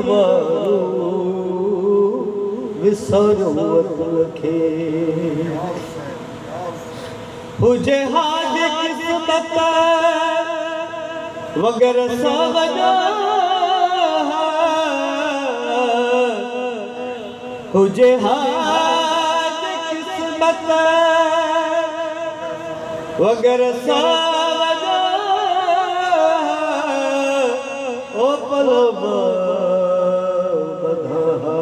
नवारो विसरवत लखे हुजे हाज किस्मत वगर सावजा हुजे हाज किस्मत वगर सावजा ओ पलबा बधा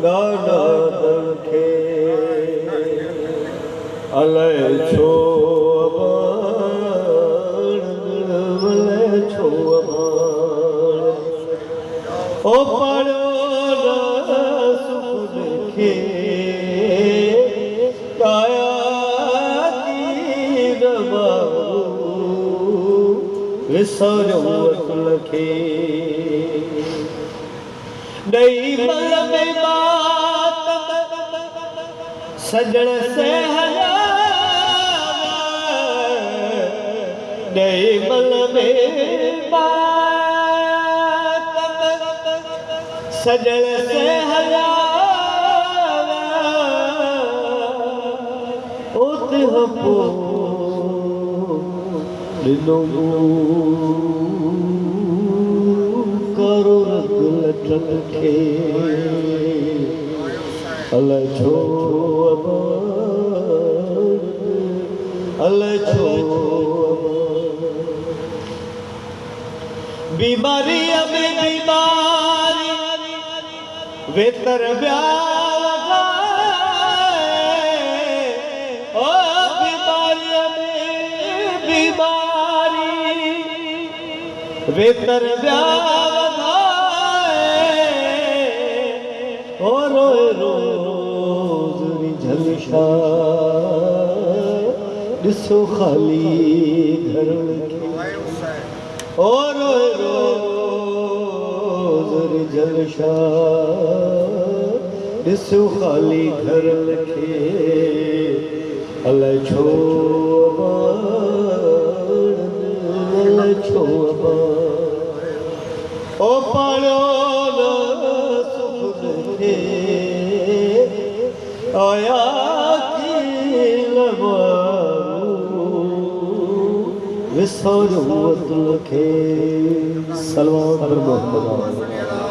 गाना दड़खे अलय छो वलय छो ओ पड़ो सुख देखे काया की दबाऊ विसरवत लखे नई बल में बात सजण से नई बल में बात सजण से उत हपो दिनो करो रख लटन खे अलय छो अलय छो बीमारी में बीमारी वेतर ब्याह ओ बीमारी में बीमारी वेतर ब्याह ओ रोए रोज झलशा दिसो खाली घर ओ रोए रोज जलशा दिसो खाली घर लखे अलय छो अलय छो ओ पालो सुख देखे आया की लबारू विसरवत लखे सलमान मोहम्मद